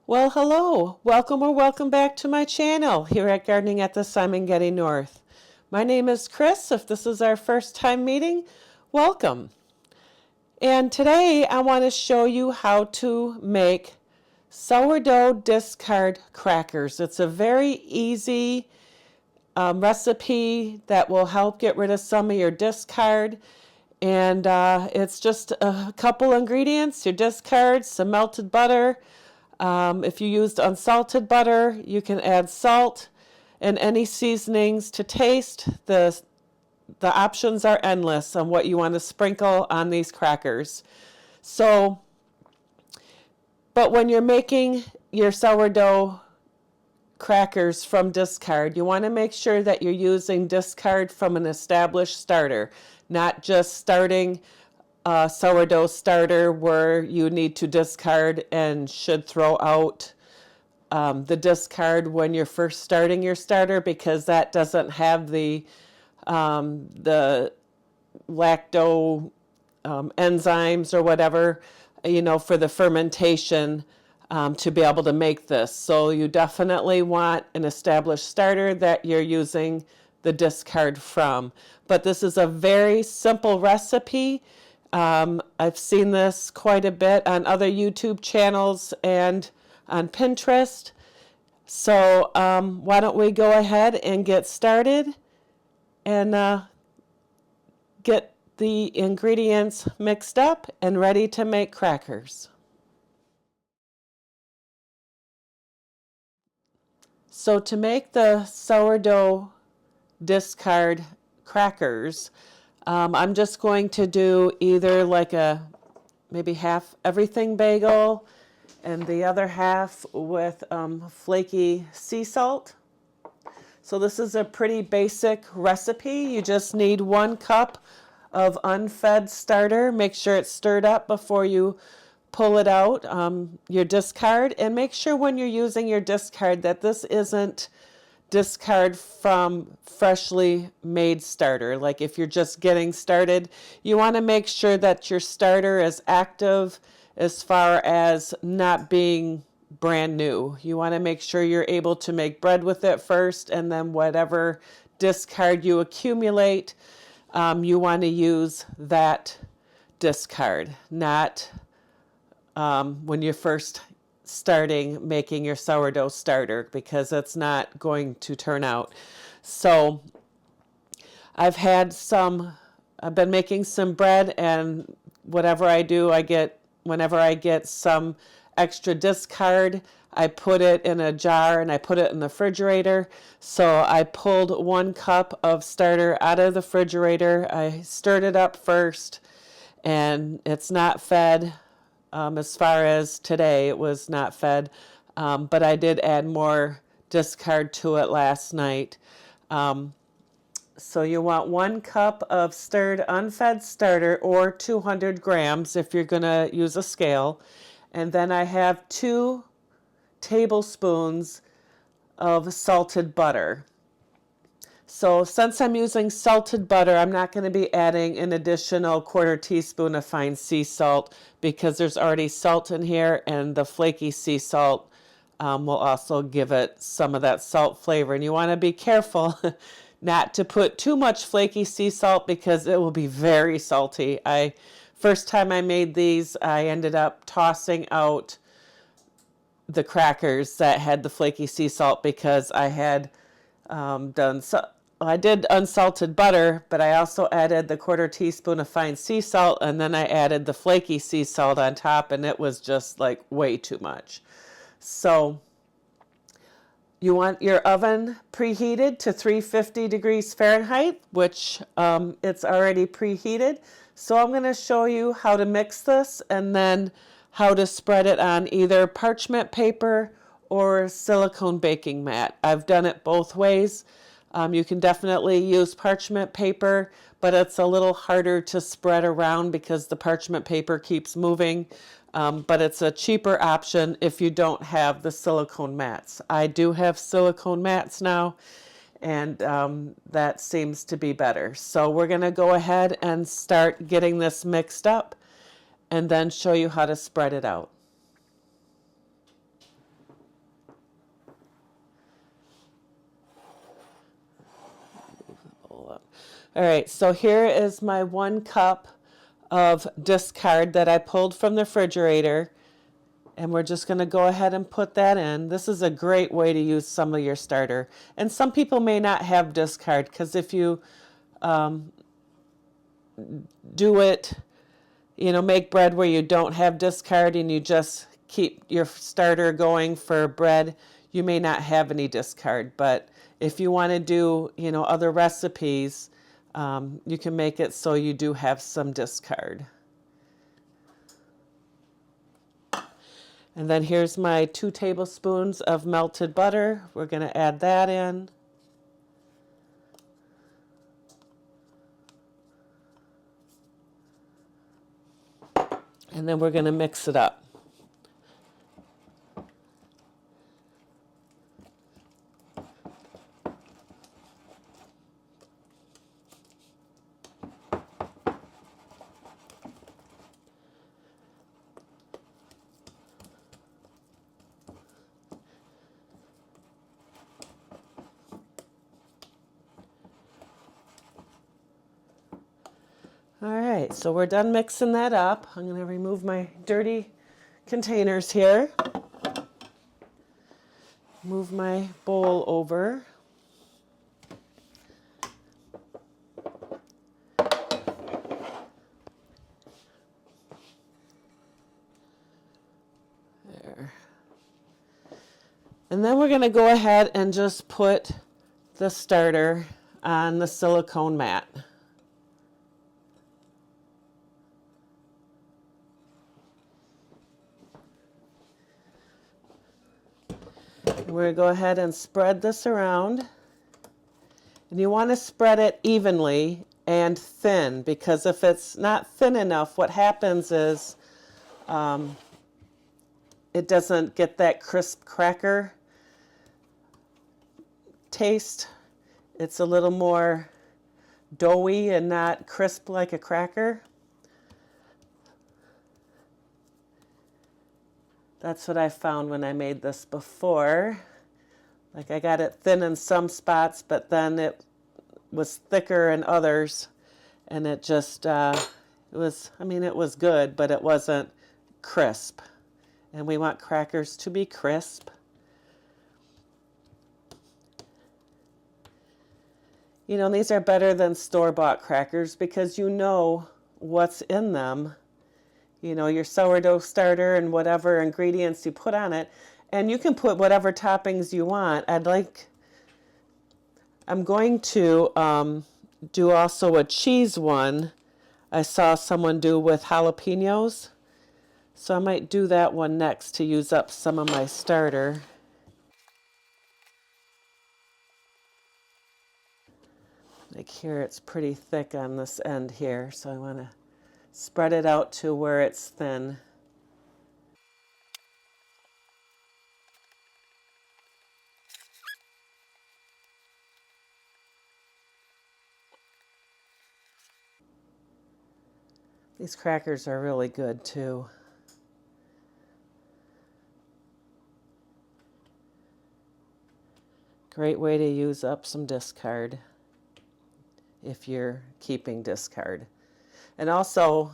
Well, hello, welcome or welcome back to my channel here at Gardening at the Simon Getty North. My name is Chris. If this is our first time meeting, welcome. And today I want to show you how to make sourdough discard crackers. It's a very easy recipe that will help get rid of some of your discard. And it's just a couple ingredients, your discard, some melted butter. If you used unsalted butter, you can add salt and any seasonings to taste. The options are endless on what you want to sprinkle on these crackers. So, but when you're making your sourdough crackers from discard, you want to make sure that you're using discard from an established starter, not just starting a sourdough starter where you need to discard and should throw out the discard when you're first starting your starter, because that doesn't have the lacto enzymes or whatever, for the fermentation to be able to make this. So you definitely want an established starter that you're using the discard from. But this is a very simple recipe. I've seen this quite a bit on other YouTube channels and on Pinterest. So why don't we go ahead and get started and get the ingredients mixed up and ready to make crackers. So to make the sourdough discard crackers, I'm just going to do either like maybe half everything bagel and the other half with flaky sea salt. So this is a pretty basic recipe. You just need 1 cup of unfed starter. Make sure it's stirred up before you pull it out, your discard, and make sure when you're using your discard that this isn't discard from freshly made starter. Like if you're just getting started, you want to make sure that your starter is active as far as not being brand new. You want to make sure you're able to make bread with it first, and then whatever discard you accumulate, you want to use that discard, not when you're first starting making your sourdough starter, because it's not going to turn out. So I've been making some bread, and whatever I do, whenever I get some extra discard, I put it in a jar and I put it in the refrigerator. So I pulled 1 cup of starter out of the refrigerator. I stirred it up first, and it's not fed. As far as today, it was not fed, but I did add more discard to it last night. So you want 1 cup of stirred unfed starter, or 200 grams if you're going to use a scale. And then I have 2 tablespoons of salted butter. So since I'm using salted butter, I'm not going to be adding an additional 1/4 teaspoon of fine sea salt, because there's already salt in here, and the flaky sea salt will also give it some of that salt flavor. And you want to be careful not to put too much flaky sea salt, because it will be very salty. First time I made these, I ended up tossing out the crackers that had the flaky sea salt, because I had I did unsalted butter, but I also added the 1/4 teaspoon of fine sea salt, and then I added the flaky sea salt on top, and it was just like way too much. So you want your oven preheated to 350 degrees Fahrenheit, which it's already preheated. So I'm going to show you how to mix this, and then how to spread it on either parchment paper or silicone baking mat. I've done it both ways. You can definitely use parchment paper, but it's a little harder to spread around because the parchment paper keeps moving. But it's a cheaper option if you don't have the silicone mats. I do have silicone mats now, and that seems to be better. So we're going to go ahead and start getting this mixed up, and then show you how to spread it out. All right, so here is my 1 cup of discard that I pulled from the refrigerator. And we're just going to go ahead and put that in. This is a great way to use some of your starter. And some people may not have discard, because if you do it, make bread where you don't have discard and you just keep your starter going for bread, you may not have any discard. But if you want to do, other recipes, you can make it so you do have some discard. And then here's my 2 tablespoons of melted butter. We're going to add that in. And then we're going to mix it up. All right, so we're done mixing that up. I'm going to remove my dirty containers here. Move my bowl over. There. And then we're going to go ahead and just put the starter on the silicone mat. We're going to go ahead and spread this around. And you want to spread it evenly and thin, because if it's not thin enough, what happens is it doesn't get that crisp cracker taste. It's a little more doughy and not crisp like a cracker. That's what I found when I made this before. Like, I got it thin in some spots, but then it was thicker in others. And it just, it was good, but it wasn't crisp. And we want crackers to be crisp. These are better than store-bought crackers because you know what's in them. Your sourdough starter and whatever ingredients you put on it. And you can put whatever toppings you want. I'm going to do also a cheese one. I saw someone do with jalapenos. So I might do that one next to use up some of my starter. Like here, it's pretty thick on this end here, so I want to spread it out to where it's thin. These crackers are really good too. Great way to use up some discard if you're keeping discard. And also,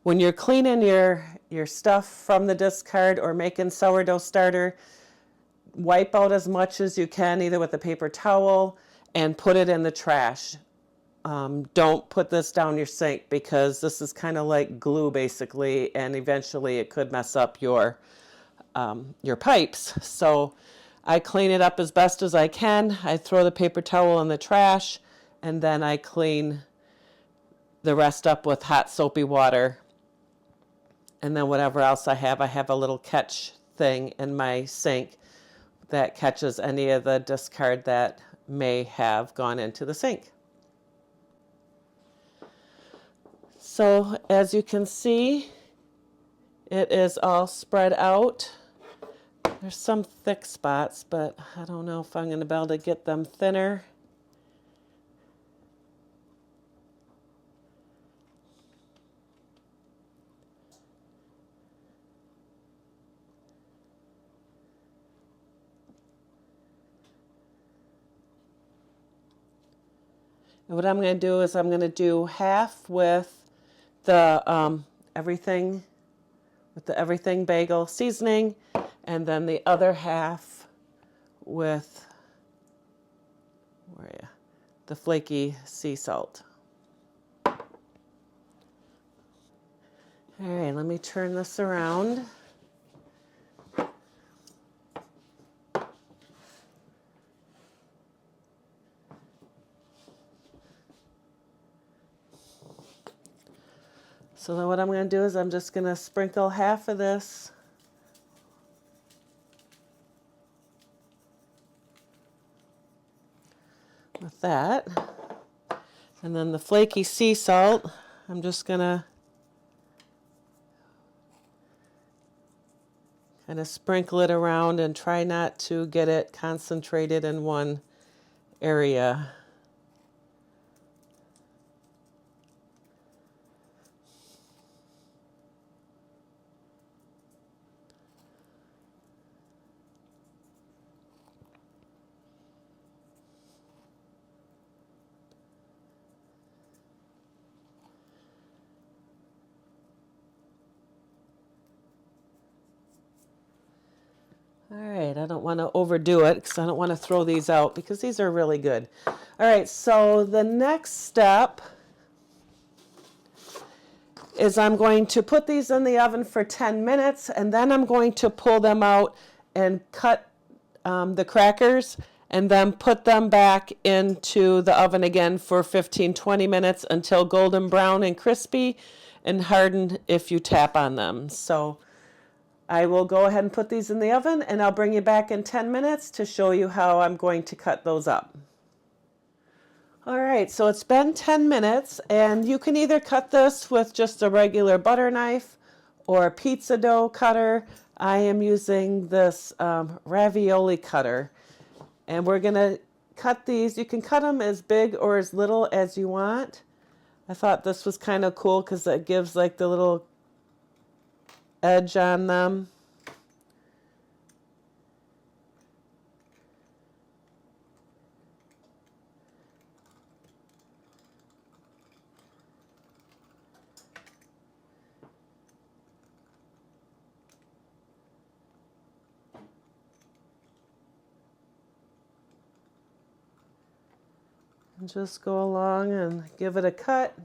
when you're cleaning your stuff from the discard or making sourdough starter, wipe out as much as you can, either with a paper towel, and put it in the trash. Don't put this down your sink because this is kind of like glue basically, and eventually it could mess up your pipes. So I clean it up as best as I can. I throw the paper towel in the trash, and then I clean the rest up with hot soapy water. And then whatever else I have a little catch thing in my sink that catches any of the discard that may have gone into the sink. So as you can see, it is all spread out. There's some thick spots, but I don't know if I'm going to be able to get them thinner. And what I'm going to do is I'm going to do half with the everything with the everything bagel seasoning, and then the other half with the flaky sea salt. All right, let me turn this around. So then what I'm going to do is I'm just going to sprinkle half of this with that. And then the flaky sea salt, I'm just going to kind of sprinkle it around and try not to get it concentrated in one area. All right, I don't want to overdo it because I don't want to throw these out because these are really good. All right, so the next step is I'm going to put these in the oven for 10 minutes, and then I'm going to pull them out and cut the crackers and then put them back into the oven again for 15-20 minutes until golden brown and crispy and hardened if you tap on them. So I will go ahead and put these in the oven, and I'll bring you back in 10 minutes to show you how I'm going to cut those up. All right, so it's been 10 minutes, and you can either cut this with just a regular butter knife or a pizza dough cutter. I am using this ravioli cutter, and we're going to cut these. You can cut them as big or as little as you want. I thought this was kind of cool because it gives like the little edge on them. And just go along and give it a cut.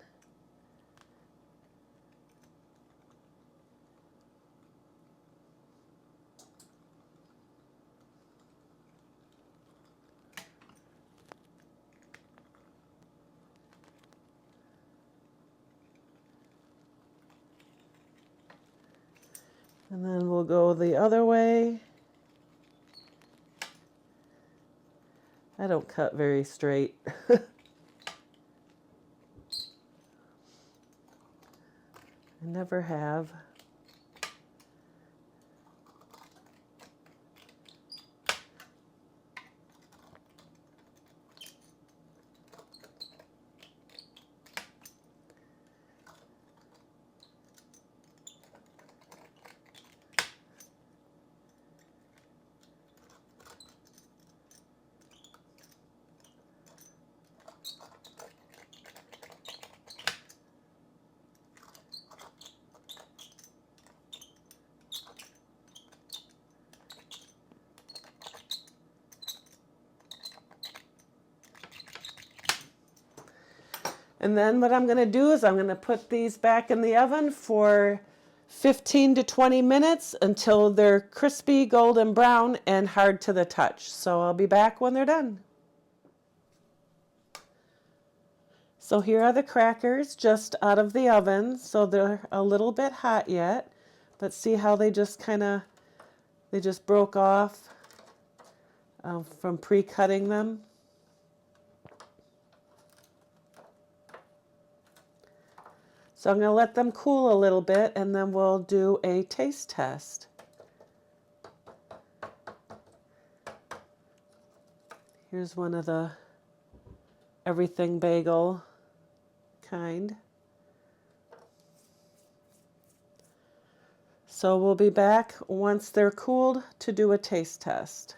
And then we'll go the other way. I don't cut very straight. I never have. And then what I'm going to do is I'm going to put these back in the oven for 15 to 20 minutes until they're crispy, golden brown, and hard to the touch. So I'll be back when they're done. So here are the crackers just out of the oven. So they're a little bit hot yet, but see how they just broke off from pre-cutting them. So I'm going to let them cool a little bit, and then we'll do a taste test. Here's one of the everything bagel kind. So we'll be back once they're cooled to do a taste test.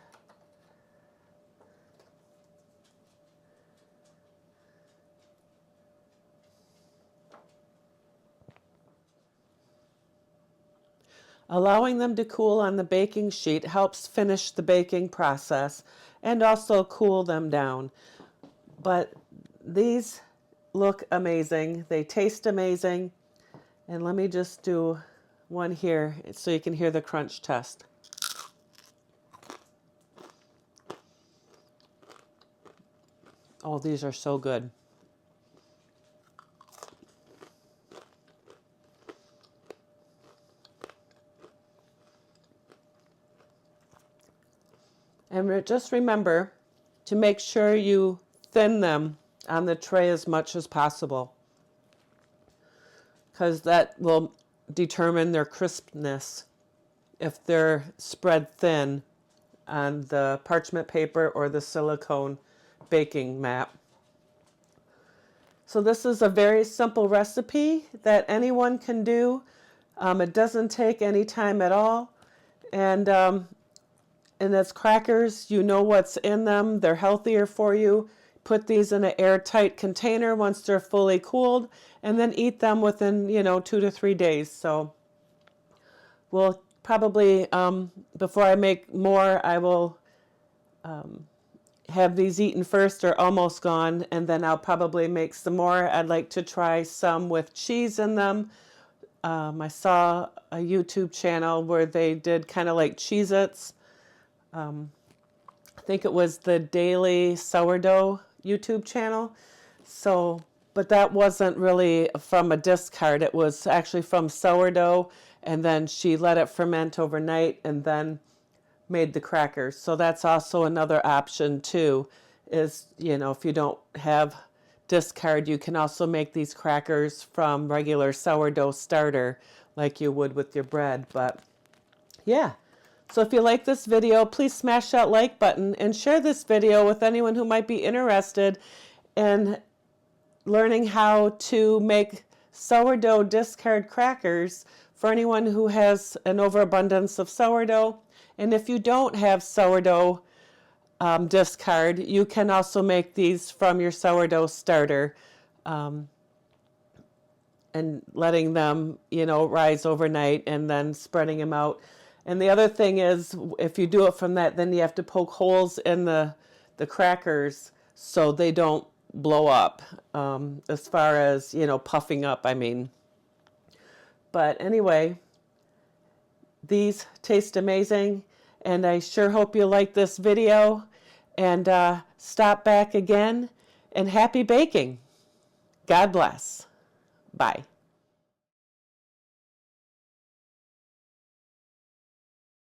Allowing them to cool on the baking sheet helps finish the baking process and also cool them down. But these look amazing. They taste amazing. And let me just do one here so you can hear the crunch test. Oh, these are so good. And just remember to make sure you thin them on the tray as much as possible, because that will determine their crispness if they're spread thin on the parchment paper or the silicone baking mat. So this is a very simple recipe that anyone can do. It doesn't take any time at all. And it's crackers. You know what's in them. They're healthier for you. Put these in an airtight container once they're fully cooled, and then eat them within, 2 to 3 days. So we'll probably, before I make more, I will have these eaten first or almost gone, and then I'll probably make some more. I'd like to try some with cheese in them. I saw a YouTube channel where they did kind of like Cheez-Its. I think it was the Daily Sourdough YouTube channel. So, but that wasn't really from a discard. It was actually from sourdough, and then she let it ferment overnight and then made the crackers. So that's also another option too, is, if you don't have discard, you can also make these crackers from regular sourdough starter like you would with your bread. But yeah. So if you like this video, please smash that like button and share this video with anyone who might be interested in learning how to make sourdough discard crackers for anyone who has an overabundance of sourdough. And if you don't have sourdough discard, you can also make these from your sourdough starter, and letting them, rise overnight and then spreading them out. And the other thing is, if you do it from that, then you have to poke holes in the crackers so they don't blow up, as far as, puffing up, I mean. But anyway, these taste amazing, and I sure hope you like this video. And stop back again, and happy baking. God bless. Bye.